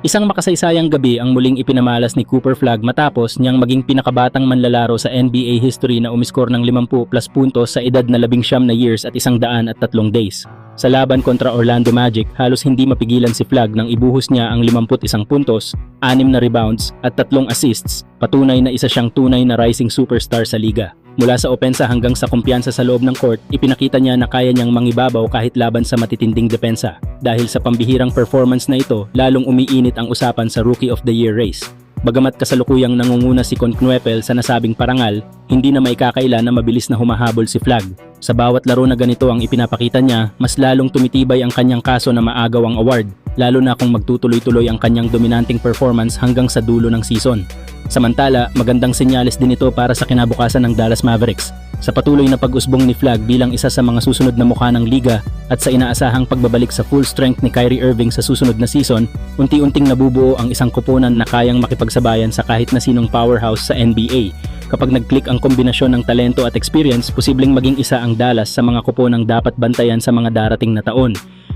Isang makasaysayang gabi ang muling ipinamalas ni Cooper Flagg matapos niyang maging pinakabatang manlalaro sa NBA history na umiskor ng 50+ puntos sa edad na 19 na years at 103 days. Sa laban kontra Orlando Magic, halos hindi mapigilan si Flagg nang ibuhos niya ang 51 puntos, 6 na rebounds at 3 assists, patunay na isa siyang tunay na rising superstar sa liga. Mula sa opensa hanggang sa kumpiyansa sa loob ng court, ipinakita niya na kaya niyang mangibabaw kahit laban sa matitinding depensa. Dahil sa pambihirang performance na ito, lalong umiinit ang usapan sa Rookie of the Year race. Bagamat kasalukuyang nangunguna si Konknuepel sa nasabing parangal, hindi na maikakaila na mabilis na humahabol si Flagg. Sa bawat laro na ganito ang ipinapakita niya, mas lalong tumitibay ang kanyang kaso na maagaw ang award, lalo na kung magtutuloy-tuloy ang kanyang dominanting performance hanggang sa dulo ng season. Samantala, magandang senyales din ito para sa kinabukasan ng Dallas Mavericks. Sa patuloy na pag-usbong ni Flagg bilang isa sa mga susunod na mukha ng liga at sa inaasahang pagbabalik sa full strength ni Kyrie Irving sa susunod na season, unti-unting nabubuo ang isang koponan na kayang makipagsabayan sa kahit na sinong powerhouse sa NBA. Kapag nag-click ang kombinasyon ng talento at experience, posibleng maging isa ang Dallas sa mga koponang dapat bantayan sa mga darating na taon.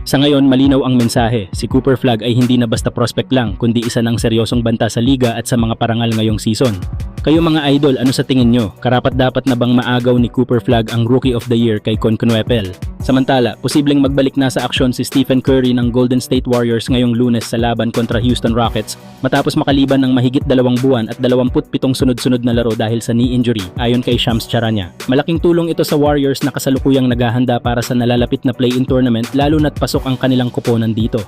Sa ngayon, malinaw ang mensahe, si Cooper Flagg ay hindi na basta prospect lang, kundi isa ng seryosong banta sa liga at sa mga parangal ngayong season. Kayo mga idol, ano sa tingin nyo? Karapat-dapat na bang maagaw ni Cooper Flagg ang Rookie of the Year kay Konknuepel? Samantala, posibleng magbalik na sa aksyon si Stephen Curry ng Golden State Warriors ngayong Lunes sa laban kontra Houston Rockets matapos makaliban ng mahigit 2 buwan at 27 sunod-sunod na laro dahil sa knee injury, ayon kay Shams Charania. Malaking tulong ito sa Warriors na kasalukuyang naghahanda para sa nalalapit na play-in tournament lalo na't pasok ang kanilang koponan dito.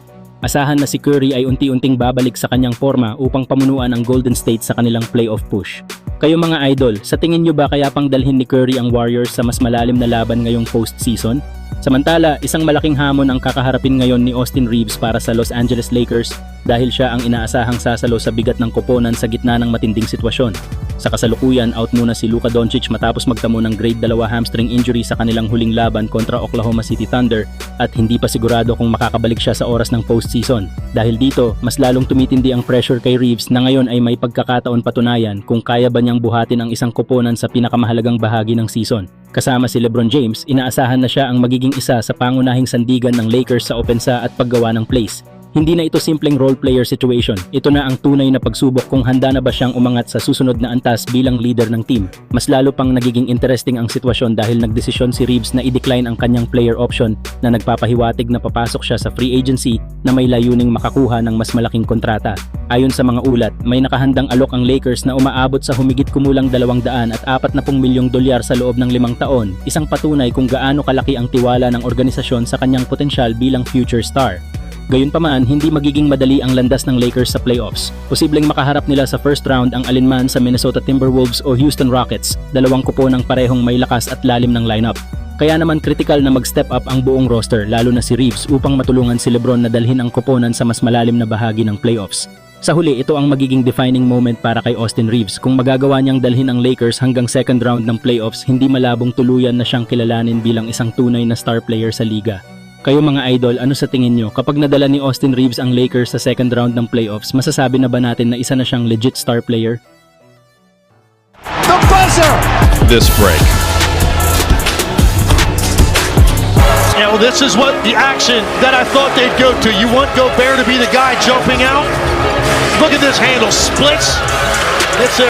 Asahan na si Curry ay unti-unting babalik sa kanyang forma upang pamunuan ang Golden State sa kanilang playoff push. Kayo mga idol, sa tingin nyo ba kaya pang dalhin ni Curry ang Warriors sa mas malalim na laban ngayong postseason? Samantala, isang malaking hamon ang kakaharapin ngayon ni Austin Reeves para sa Los Angeles Lakers dahil siya ang inaasahang sasalo sa bigat ng koponan sa gitna ng matinding sitwasyon. Sa kasalukuyan, out muna si Luka Doncic matapos magtamo ng grade 2 hamstring injury sa kanilang huling laban kontra Oklahoma City Thunder at hindi pa sigurado kung makakabalik siya sa oras ng postseason. Dahil dito, mas lalong tumitindi ang pressure kay Reeves na ngayon ay may pagkakataon patunayan kung kaya ba niyang buhatin ang isang koponan sa pinakamahalagang bahagi ng season. Kasama si LeBron James, inaasahan na siya ang magiging isa sa pangunahing sandigan ng Lakers sa opensa at paggawa ng plays. Hindi na ito simpleng role player situation. Ito na ang tunay na pagsubok kung handa na ba siyang umangat sa susunod na antas bilang leader ng team. Mas lalo pang nagiging interesting ang sitwasyon dahil nagdesisyon si Reeves na i-decline ang kanyang player option na nagpapahiwatig na papasok siya sa free agency na may layuning makakuha ng mas malaking kontrata. Ayon sa mga ulat, may nakahandang alok ang Lakers na umaabot sa humigit kumulang $240 milyong sa loob ng 5 taon, isang patunay kung gaano kalaki ang tiwala ng organisasyon sa kanyang potensyal bilang future star. Gayunpaman, hindi magiging madali ang landas ng Lakers sa playoffs. Posibleng makaharap nila sa first round ang alinman sa Minnesota Timberwolves o Houston Rockets, dalawang koponang parehong may lakas at lalim ng lineup. Kaya naman kritikal na mag-step up ang buong roster, lalo na si Reeves upang matulungan si LeBron na dalhin ang koponan sa mas malalim na bahagi ng playoffs. Sa huli, ito ang magiging defining moment para kay Austin Reeves. Kung magagawa niyang dalhin ang Lakers hanggang second round ng playoffs, hindi malabong tuluyan na siyang kilalanin bilang isang tunay na star player sa liga. Kayo mga idol, ano sa tingin nyo? Kapag nadala ni Austin Reeves ang Lakers sa second round ng playoffs, masasabi na ba natin na isa na siyang legit star player? The buzzer! This break. Yeah, well, this is what the action that I thought they'd go to. You want Gobert to be the guy jumping out? Look at this handle, splits. It's a